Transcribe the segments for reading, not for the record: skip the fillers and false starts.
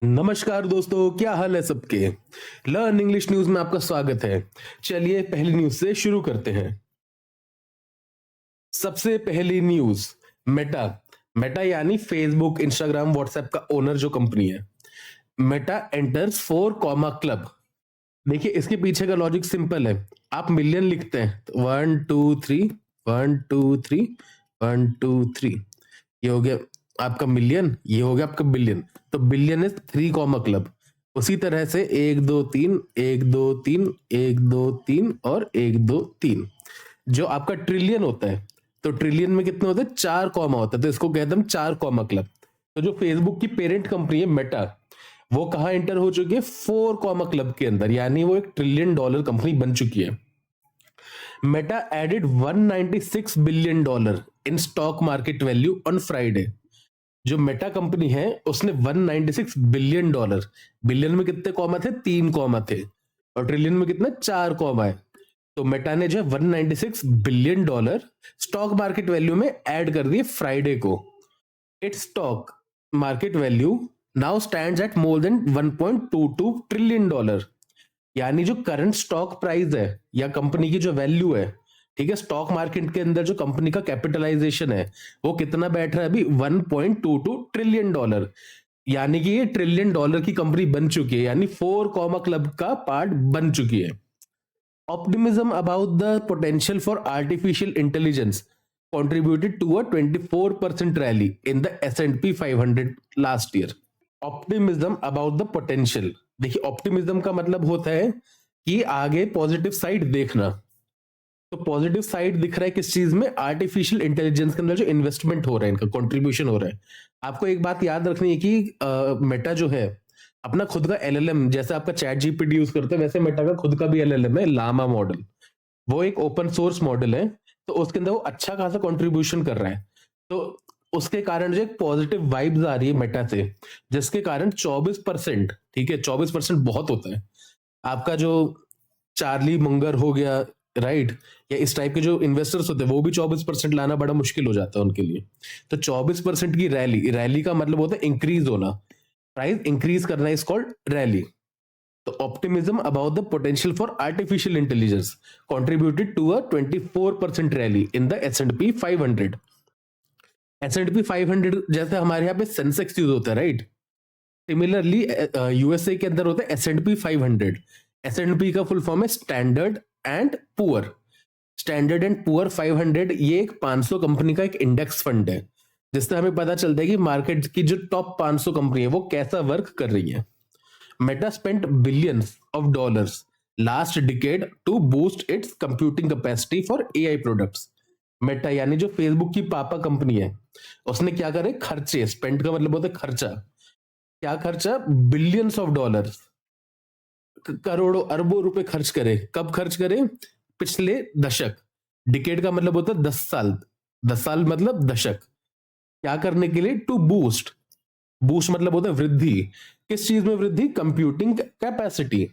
नमस्कार दोस्तों, क्या हाल है सबके। लर्न इंग्लिश न्यूज में आपका स्वागत है। चलिए पहली न्यूज से शुरू करते हैं। सबसे पहली न्यूज, मेटा। मेटा यानी फेसबुक, इंस्टाग्राम, व्हाट्सएप का ओनर जो कंपनी है। Meta enters 4 club. देखिए इसके पीछे का लॉजिक सिंपल है। आप मिलियन लिखते हैं तो 1 2 3, 1 2 3, 1 2 3, ये हो गया आपका मिलियन, ये हो गया आपका बिलियन। तो बिलियन इज 3 क्लब। उसी तरह से 1 2 3, 1 2 3, 1 2 3 और 1 2 3। जो आपका ट्रिलियन होता है, तो ट्रिलियन में कितने होते हैं? 4 कॉमा होता है, तो इसको कहते हैं 4 क्लब। तो जो फेसबुक की पेरेंट कंपनी है मेटा, वो कहाँ एंटर हो चुकी है? 4 क्लब के अंदर, यानी वो $1 ट्रिलियन कंपनी बन चुकी है। Meta added $196 billion in stock market value on Friday. जो मेटा कंपनी है उसने $196 बिलियन, बिलियन में कितने कॉमा थे? 3 कॉमा थे, और ट्रिलियन में कितने? 4 कॉमा है। तो मेटा ने जो है $196 बिलियन स्टॉक मार्केट वैल्यू में ऐड कर दिए फ्राइडे को। It's stock market value now stands eight more than $1.22 trillion. यानी जो करंट स्टॉक प्राइस है या कंपनी की जो वैल्यू है, ठीक है, स्टॉक मार्केट के अंदर जो कंपनी का कैपिटलाइजेशन है, वो कितना बैठ रहा है अभी? $1.22 ट्रिलियन। यानी कि ये $1 ट्रिलियन की कंपनी बन चुकी है, यानी 4 क्लब का पार्ट बन चुकी है। Optimism about the potential for artificial intelligence contributed to a 24% rally in the S&P 500 last year. Optimism about the potential, देखिए ऑप्टिमिज्म का मतलब होता है कि आगे पॉजिटिव साइड देखना। तो पॉजिटिव साइड दिख रहा है किस चीज में? आर्टिफिशियल इंटेलिजेंस के अंदर जो इन्वेस्टमेंट हो रहा है, इनका कंट्रीब्यूशन हो रहा है। आपको एक बात याद रखनी है कि मेटा जो है अपना खुद का एलएलएम, जैसे आपका चैट जीपीटी यूज करते हैं, वैसे मेटा का खुद का भी एलएलएम है, लामा मॉडल। वो एक ओपन सोर्स मॉडल है, तो उसके अंदर वो अच्छा खासा कंट्रीब्यूशन कर रहा है। तो उसके कारण जो एक पॉजिटिव वाइब्स आ रही है मेटा से, जिसके कारण 24%, ठीक है, 24% बहुत होता है। आपका जो चार्ली मुंगर हो गया, राइट, या इस टाइप के जो इन्वेस्टर्स होते हैं, वो भी 24% लाना बड़ा मुश्किल हो जाता है उनके लिए। तो 24% की रैली, रैली का मतलब होता है इंक्रीज होना, प्राइस इंक्रीज करना इज कॉल्ड रैली। तो optimism about the potential for artificial intelligence contributed to a 24% rally in the S&P 500। S&P 500 जैसे हमारे यहाँ पे सेंसेक्स यूज होता है, राइट, सिमिलरली यूएसए के अंदर होता है S&P 500। S&P का फुल फॉर्म है standard and poor. Standard and poor 500 ये एक 500 कंपनी का एक इंडेक्स फंड है, जिससे हमें पता चलता है कि मार्केट की जो टॉप 500 कंपनी है वो कैसा वर्क कर रही है। Meta spent billions of dollars last decade to boost its computing capacity for AI products. Meta यानी जो फेसबुक की पापा कंपनी है, उसने क्या करे? खर्चे, स्पेंड का मतलब होता है खर्चा। क्या खर्चा? बिलियंस ऑफ डॉलर्स, करोड़ों अरबों रुपए खर्च करे। कब खर्च करे? पिछले दशक। डिकेड का मतलब होता है 10 साल, 10 साल मतलब दशक। क्या करने के लिए? To boost. बूस्ट मतलब होता है वृद्धि। किस चीज में वृद्धि? Computing capacity.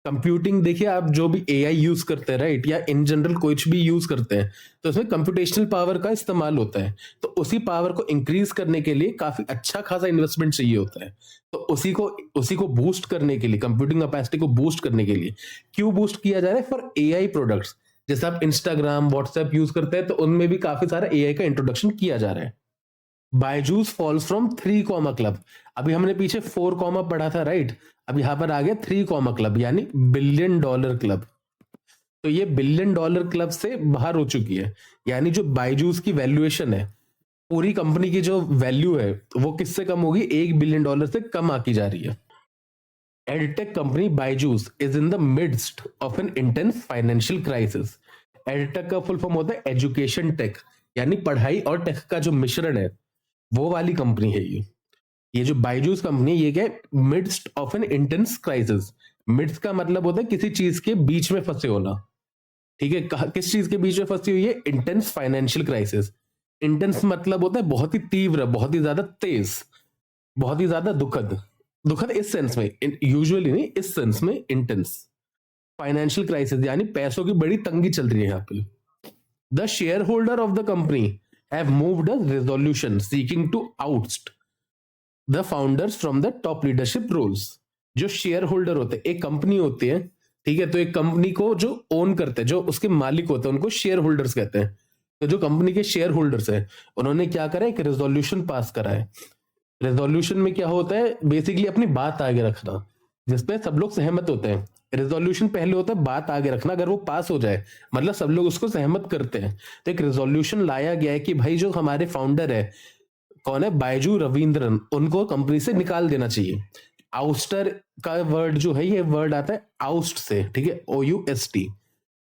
कंप्यूटिंग, देखिए आप जो भी एआई यूज करते हैं, राइट, या इन जनरल कुछ भी यूज करते हैं, तो उसमें कंप्यूटेशनल पावर का इस्तेमाल होता है। तो उसी पावर को इंक्रीज करने के लिए काफी अच्छा खासा इन्वेस्टमेंट चाहिए होता है। तो उसी को बूस्ट करने के लिए, कंप्यूटिंग कैपेसिटी को बूस्ट करने के लिए क्यों बूस्ट किया जा रहा है? For AI products. जैसे आप इंस्टाग्राम, व्हाट्सएप यूज करते हैं, तो उनमें भी काफी सारा एआई का इंट्रोडक्शन किया जा रहा है। Byju's falls from 3 club. अभी हमने पीछे 4 पढ़ा था, राइट, अब यहां पर आ गया 3 क्लब, यानी $1 बिलियन क्लब। तो ये $1 बिलियन क्लब से बाहर हो चुकी है। यानी जो बायजूस की वैल्यूएशन है, पूरी कंपनी की जो वैल्यू है, वो किससे कम होगी? $1 बिलियन से कम आती जा रही है। Edtech company Byju's is in the midst of N intense financial crisis. Edtech का फुल फॉर्म होता है एजुकेशन टेक, यानी पढ़ाई और टेक का जो मिश्रण है, वो वाली कंपनी है ये जो बायजूस कंपनी है, ये क्या है? Midst of N intense crisis. Midst का मतलब होता है किसी चीज के बीच में फंसे होना, ठीक है। किस चीज के बीच में फंसी हुई है? Intense financial crisis. इंटेंस मतलब होता है बहुत ही तीव्र, बहुत ही ज्यादा तेज, बहुत ही ज्यादा दुखद। दुखद इस सेंस में, यूजुअली नहीं, इस सेंस में इंटेंस फाइनेंशियल क्राइसिस, यानी पैसों की बड़ी तंगी चल रही है यहाँ पे। The shareholder of the company have moved a resolution seeking to oust the founders from the top leadership roles. जो शेयर होल्डर होते हैं, एक कंपनी होती है, ठीक है, तो एक कंपनी को जो ओन करते हैं, जो उसके मालिक होते हैं, उनको शेयर होल्डर्स कहते हैं। तो जो कंपनी के शेयर होल्डर्स है, उन्होंने क्या करा, एक रेजोल्यूशन पास करा है। रेजोल्यूशन में क्या होता है, बेसिकली अपनी बात आगे रखना, जिसपे सब लोग सहमत होते हैं। रेजोल्यूशन पहले होता है बात आगे रखना, अगर वो पास हो जाए मतलब सब लोग उसको सहमत करते हैं, तो एक रेजोल्यूशन लाया गया है कि भाई जो हमारे फाउंडर है, कौन है, बायजू रविंद्रन, उनको कंपनी से निकाल देना चाहिए। आउस्टर का वर्ड जो है, ये वर्ड आता है आउस्ट से, ठीक है, OUST।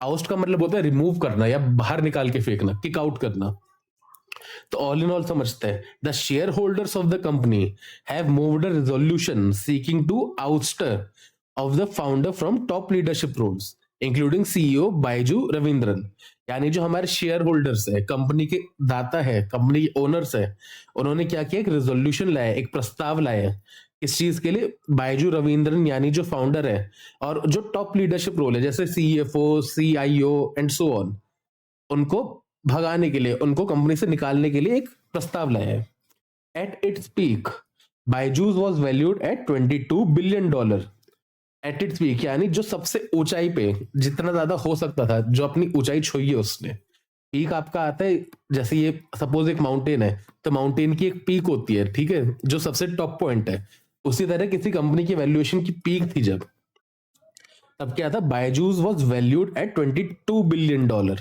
आउस्ट का मतलब होता है रिमूव करना या बाहर निकाल के फेंकना, किक आउट करना। तो ऑल इन ऑल समझते हैं, the shareholders of the company have moved a resolution seeking to ouster of the founder from top leadership roles including CEO Byju Raveendran. यानी जो हमारे शेयर होल्डर्स है, कंपनी के दाता है, कंपनी के ओनर्स है, उन्होंने क्या किया, एक रेजोल्यूशन लाया, एक प्रस्ताव लाया। किस चीज के लिए, बायजू रविंद्रन यानी जो फाउंडर है और जो टॉप लीडरशिप रोल है जैसे CFO, CIO and so on, उनको भगाने के लिए, उनको कंपनी से निकालने के लिए एक प्रस्ताव लाया है। At its peak Byju's was valued at $22 billion. At its peak यानी जो सबसे ऊंचाई पे, जितना ज्यादा हो सकता था, जो अपनी ऊंचाई छुई है उसने। पीक आपका आता है, जैसे ये सपोज एक माउंटेन है, तो माउंटेन की एक पीक होती है, ठीक है, जो सबसे टॉप पॉइंट है। उसी तरह किसी कंपनी की वैल्यूएशन की पीक थी जब, तब क्या था, Byju's was valued at $22 billion.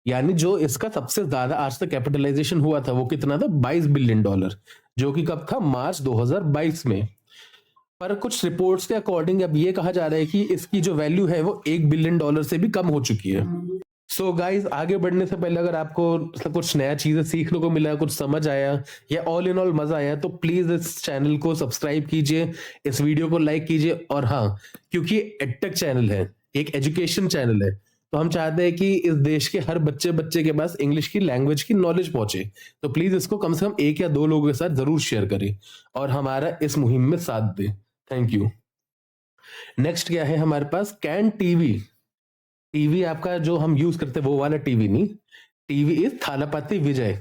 यानी जो इसका सबसे ज्यादा आज तक कैपिटलाइजेशन हुआ था वो कितना था, $22 बिलियन, जो कि कब था, मार्च 2022 में। पर कुछ रिपोर्ट्स के अकॉर्डिंग अब ये कहा जा रहा है कि इसकी जो वैल्यू है वो $1 बिलियन से भी कम हो चुकी है। सो गाइज, आगे बढ़ने से पहले अगर आपको कुछ नया चीजें सीखने को मिला, कुछ समझ आया या ऑल इन ऑल मजा आया, तो प्लीज इस चैनल को सब्सक्राइब कीजिए, इस वीडियो को लाइक कीजिए। और हाँ, क्योंकि एडटेक चैनल है, एक एजुकेशन चैनल है, तो हम चाहते हैं कि इस देश के हर बच्चे के पास इंग्लिश की लैंग्वेज की नॉलेज पहुंचे। तो प्लीज इसको कम से कम 1 या 2 लोगों के साथ जरूर शेयर करें और हमारा इस मुहिम में साथ दें। Thank you. नेक्स्ट क्या है हमारे पास, कैन टीवी। टीवी आपका जो हम यूज करते हैं वो वाला टीवी नहीं, TV is Thalapathy Vijay.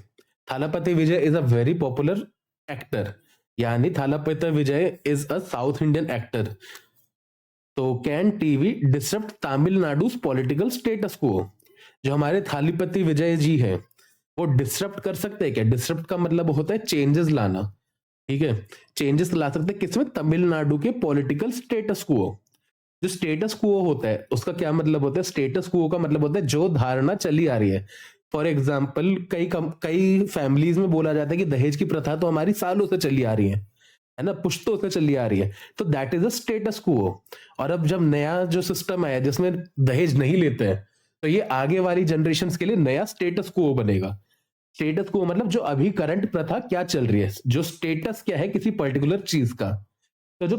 Thalapathy Vijay is a very popular actor, यानी Thalapathy Vijay is a South Indian actor. तो can TV disrupt Tamil Nadu political status quo. जो हमारे थालीपति विजय जी हैं, वो डिसरप्ट कर सकते हैं क्या? डिसरप्ट का मतलब होता है चेंजेस लाना, ठीक है, चेंजेस ला सकते हैं किसमें, तमिलनाडु के पॉलिटिकल स्टेटस को। जो स्टेटस क्वो होता है उसका क्या मतलब होता है, स्टेटस क्वो का मतलब होता है जो धारणा चली आ रही है। फॉर एग्जाम्पल, कई फैमिलीज में बोला जाता है कि दहेज की प्रथा तो हमारी सालों से चली आ रही है ना, पुश्तों से चली आ रही है, तो दैट इज अ स्टेटस क्वो। और अब जब नया जो सिस्टम आया जिसमें दहेज नहीं लेते हैं, तो ये आगे वाली जनरेशन के लिए नया स्टेटस क्वो बनेगा। स्टेटस क्वो मतलब जो अभी करंट प्रथा क्या चल रही है, जो स्टेटस क्या है किसी पर्टिकुलर चीज का। तो जो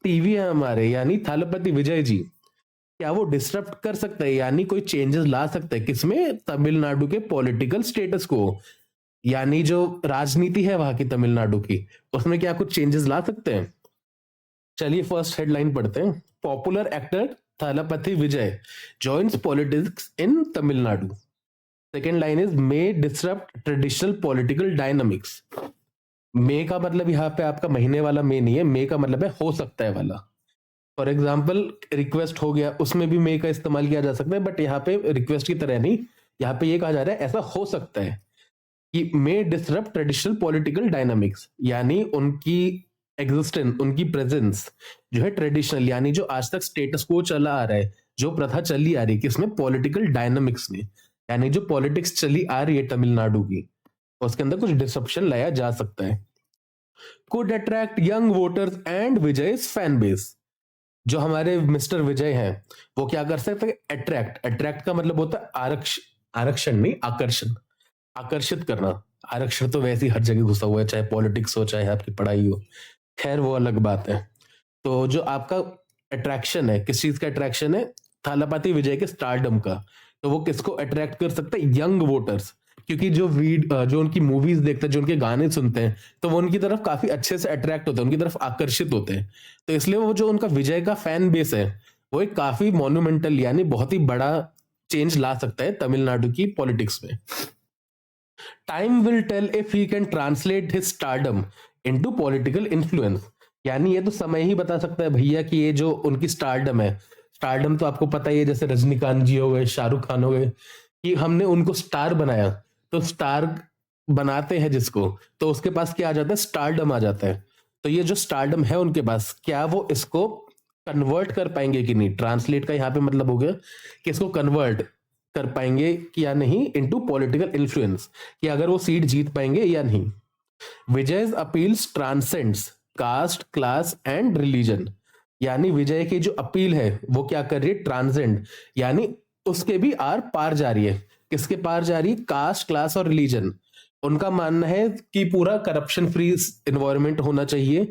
टीवी है हमारे, यानी थालापति विजय जी, क्या वो डिस्टर्ब कर सकता है, यानी कोई चेंजेस ला सकता है किसमें, तमिलनाडु के पॉलिटिकल स्टेटस को, यानी जो राजनीति है वहां की तमिलनाडु की, उसमें क्या कुछ चेंजेस ला सकते हैं। चलिए फर्स्ट हेडलाइन पढ़ते हैं। Popular actor Thalapathy Vijay joins politics in Tamil Nadu. Second line is may disrupt traditional political dynamics. May का मतलब यहाँ पे आपका महीने वाला मे नहीं है, मे का मतलब है हो सकता है वाला। फॉर एग्जाम्पल, रिक्वेस्ट हो गया, उसमें भी मे का इस्तेमाल किया जा सकता है, बट यहाँ पे रिक्वेस्ट की तरह नहीं, यहाँ पे ये कहा जा रहा है ऐसा हो सकता है कि मे डिसरप्ट ट्रेडिशनल पॉलिटिकल डायनामिक्स, यानी उनकी एग्जिस्टेंस, उनकी प्रेजेंस जो है ट्रेडिशनल, यानी जो आज तक स्टेटस को चला आ रहा है, जो प्रथा चली आ रही है किसमें, पॉलिटिकल डायनामिक्स में, यानी जो पॉलिटिक्स चली आ रही है तमिलनाडु की, उसके अंदर कुछ डिसरप्शन लाया जा सकता है। Could attract young voters and Vijay fan base. जो हमारे मिस्टर विजय हैं वो क्या कर सकते हैं, अट्रैक्ट। अट्रैक्ट का मतलब होता है आरक्षण नहीं, आकर्षण, आकर्षित करना। आरक्षण तो वैसे ही हर जगह घुसा हुआ है, चाहे पॉलिटिक्स हो चाहे आपकी पढ़ाई हो, खैर वो अलग बात है। तो जो आपका अट्रैक्शन है, किस चीज का अट्रैक्शन है, थालापति विजय के स्टारडम का, तो वो किसको अट्रैक्ट कर सकता है, यंग वोटर्स। क्योंकि जो उनकी मूवीज देखते हैं, जो उनके गाने सुनते हैं, तो वो उनकी तरफ काफी अच्छे से अट्रैक्ट होते हैं, उनकी तरफ आकर्षित होते हैं। तो इसलिए वो जो उनका विजय का फैन बेस है, वो एक काफी मॉन्यूमेंटल यानी बहुत ही बड़ा चेंज ला सकता है तमिलनाडु की पॉलिटिक्स में। Time will tell if he can translate his stardom into political influence. यानी ये तो समय ही बता सकता है भैया कि ये जो उनकी स्टारडम है, स्टारडम तो आपको पता ही है, जैसे रजनीकांत जी हो गए, शाहरुख खान हो गए, कि हमने उनको स्टार बनाया, तो स्टार बनाते हैं जिसको, तो उसके पास क्या आ जाता है, स्टारडम आ जाता है। तो ये जो स्टारडम है उनके पास, क्या वो इसको कन्वर्ट कर पाएंगे कि नहीं, ट्रांसलेट का यहाँ पे मतलब हो गया कि इसको कन्वर्ट कर पाएंगे कि या नहीं इनटू पॉलिटिकल इन्फ्लुएंस, कि अगर वो सीट जीत पाएंगे या नहीं। Vijay's appeals transcends caste, class and religion. यानी विजय की जो अपील है वो क्या कर रही है, ट्रांसेंड, यानी उसके भी आर पार जा रही है। किसके पार जा रही है, कास्ट, क्लास और रिलीजन। उनका मानना है कि पूरा करप्शन फ्री एनवायरनमेंट होना चाहिए।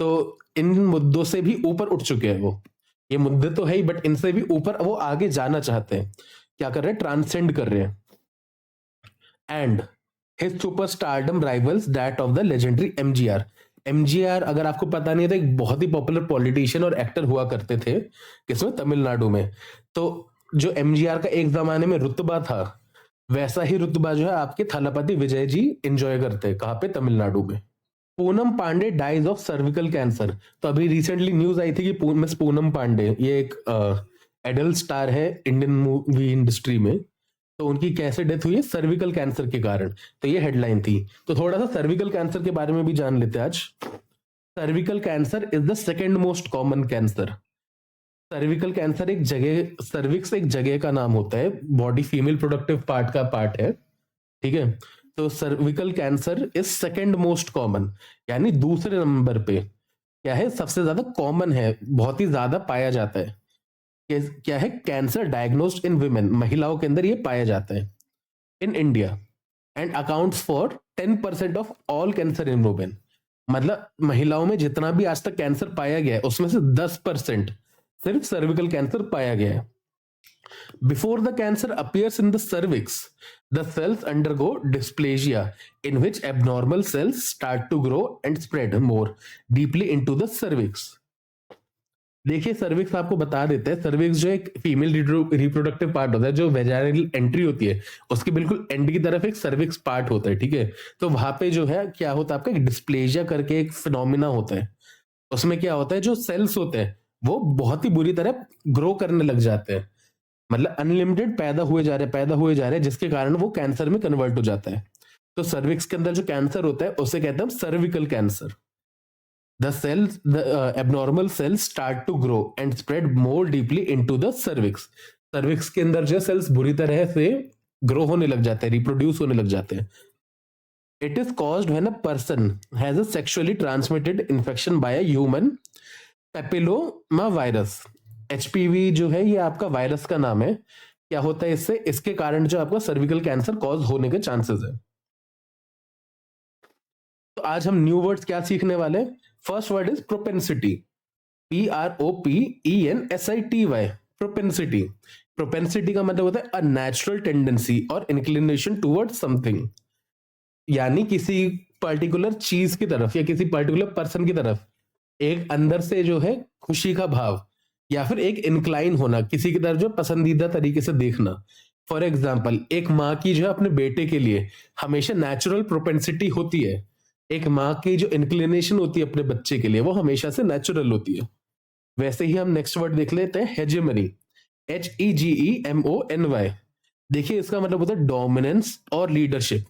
तो इन मुद्दों से भी ऊपर उठ चुके हैं वो, ये मुद्दे तो है ही बट इनसे भी ऊपर वो आगे जाना चाहते हैं। क्या कर रहे हैं, ट्रांसेंड कर रहे हैं। And his superstardom rivals that of the legendary MGR। MGR अगर आपको पता नहीं है तो एक बहुत ही पॉपुलर पॉलिटिशियन और एक्टर हुआ करते थे, किसमें, तमिलनाडु में। तो जो MGR का एक जमाने में रुतबा था, वैसा ही रुतबा जो है आपके थलपति विजय जी एंजॉय करते हैं, कहाँ पे, तमिलनाडु में। Poonam Pandey dies of cervical cancer. तो अभी रिसेंटली न्यूज आई थी कि मिस पूनम पांडे, ये एक एडल्ट स्टार है इंडियन मूवी इंडस्ट्री में, तो उनकी कैसे डेथ हुई है, सर्विकल कैंसर के कारण। तो ये हेडलाइन थी। तो थोड़ा सा सर्विकल कैंसर के बारे में भी जान लेते हैं आज। Cervical cancer is the second most common cancer. Cervical cancer एक जगह, सर्विक्स एक जगह का नाम होता है, बॉडी फीमेल प्रोडक्टिव पार्ट का पार्ट है, ठीक है। तो cervical cancer is second most common, यानी दूसरे नंबर पे क्या है, सबसे ज्यादा कॉमन है, बहुत ही ज्यादा पाया जाता है। क्या है, कैंसर डायग्नोस्ड इन वुमेन, महिलाओं के अंदर ये पाया जाता है in India. And accounts for 10% of all cancer in women. मतलब महिलाओं में जितना भी आज तक कैंसर पाया गया है उसमें से 10% सिर्फ सर्विकल कैंसर पाया गया है। Before the cancer appears in the cervix, the cells undergo dysplasia, in which abnormal cells start to grow and spread more deeply into the cervix। देखिए सर्विक्स आपको बता देते हैं, सर्विक्स जो एक फीमेल रिप्रोडक्टिव पार्ट होता है, जो वेजाइनल एंट्री होती है उसके बिल्कुल एंड की तरफ एक सर्विक्स पार्ट होता है, ठीक है। तो वहां पे जो है क्या होता है, आपका एक डिस्प्लेजिया करके एक फिनोमिना होता है। उसमें क्या होता है, जो सेल्स होते हैं वो बहुत ही बुरी तरह ग्रो करने लग जाते हैं, मतलब अनलिमिटेड पैदा हुए जा रहे, पैदा हुए जा रहे हैं, जिसके कारण वो कैंसर में कन्वर्ट हो जाता है। तो सर्विक्स के अंदर जो कैंसर होता है उसे कहते हैं cervical cancer. The abnormal cells start to grow and spread more deeply into the cervix। cervix के अंदर जो सेल्स बुरी तरह से ग्रो होने लग जाते हैं, रिप्रोड्यूस होने लग जाते हैं। It is caused when a person has a sexually transmitted infection by a human papilloma virus। HPV जो है ये आपका वायरस का नाम है। क्या होता है इससे, इसके कारण जो आपका सर्विकल कैंसर कॉज होने के चांसेस है। तो आज हम न्यू वर्ड्स क्या सीखने वाले हैं। First word is propensity, PROPENSITY। Propensity, propensity का मतलब होता है अ नेचुरल टेंडेंसी और इंक्लिनेशन टुवर्ड समथिंग, यानी किसी पर्टिकुलर चीज की तरफ या किसी पर्टिकुलर पर्सन की तरफ एक अंदर से जो है खुशी का भाव, या फिर एक इंक्लाइन होना, किसी की तरफ जो पसंदीदा तरीके से देखना। फॉर एग्जाम्पल, एक माँ की जो है अपने बेटे के लिए हमेशा नेचुरल प्रोपेंसिटी होती है, एक माँ की जो इंक्लिनेशन होती है अपने बच्चे के लिए वो हमेशा से नेचुरल होती है। वैसे ही हम नेक्स्ट वर्ड देख लेते हैं, हेजेमनी, HEGEMONY। देखिए इसका मतलब होता है डोमिनेंस और leadership,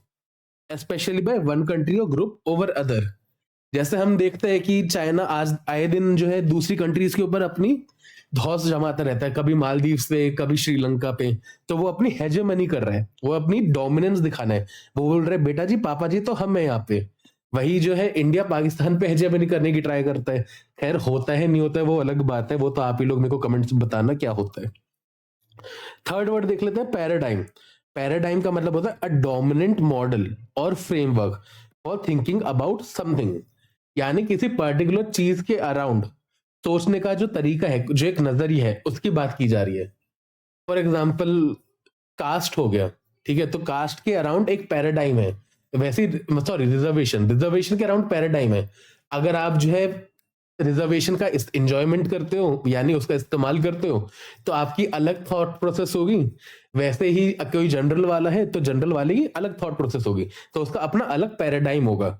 specially by one country और ग्रुप ओवर अदर। जैसे हम देखते हैं कि चाइना आज आए दिन जो है दूसरी कंट्रीज के ऊपर अपनी धौस जमाता रहता है, कभी मालदीव पे, कभी श्रीलंका पे। तो वो अपनी हेजेमनी कर रहा है, वो अपनी डोमिनेंस दिखाना है। वो बोल रहे बेटा जी, पापा जी तो हम है यहाँ पे। वही जो है इंडिया पाकिस्तान पे हेजेमनी करने की ट्राई करता है। खैर होता है नहीं होता है वो अलग बात है, वो तो आप ही लोग मेरे को कमेंट्स में बताना क्या होता है। थर्ड वर्ड देख लेते हैं, पैराडाइम। पैराडाइम का मतलब होता है अ डोमिनेंट मॉडल और framework for thinking about something, यानी किसी पर्टिकुलर चीज के अराउंड सोचने का जो तरीका है, जो एक नजरिया है, उसकी बात की जा रही है। फॉर एग्जाम्पल कास्ट हो गया, ठीक है, तो कास्ट के अराउंड एक पैराडाइम है। वैसे सॉरी, रिजर्वेशन, रिजर्वेशन के अराउंड पैराडाइम है। अगर आप जो है रिजर्वेशन का इंजॉयमेंट करते हो, यानी उसका इस्तेमाल करते हो, तो आपकी अलग थॉट प्रोसेस होगी। वैसे ही कोई जनरल वाला है तो जनरल वाले की अलग थॉट प्रोसेस होगी, तो उसका अपना अलग पैराडाइम होगा।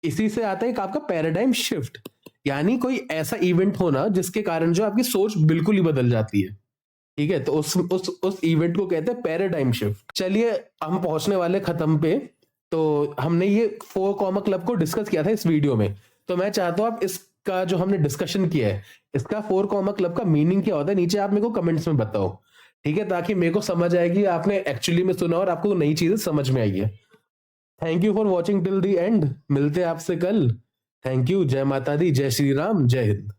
इसी से आता है एक आपका पैराडाइम शिफ्ट, यानी कोई ऐसा इवेंट होना जिसके कारण जो आपकी सोच बिल्कुल ही बदल जाती है। ठीक है, तो उस इवेंट को कहते हैं पैराडाइम शिफ्ट। चलिए हम पहुंचने वाले खत्म पे। तो हमने ये 4 कॉमा क्लब को डिस्कस किया था इस वीडियो में। तो मैं चाहता हूं आप इसका जो हमने डिस्कशन किया है, इसका 4 कॉमा क्लब का मीनिंग क्या होता है, नीचे आप मेरे को कमेंट्स में बताओ। ठीक है, ताकि मेरे को समझ आएगी आपने एक्चुअली में सुना और आपको नई चीजें समझ में आई है। Thank you for watching till the end. मिलते हैं आपसे कल। Thank you. जय माता दी, जय श्री राम, जय हिंद।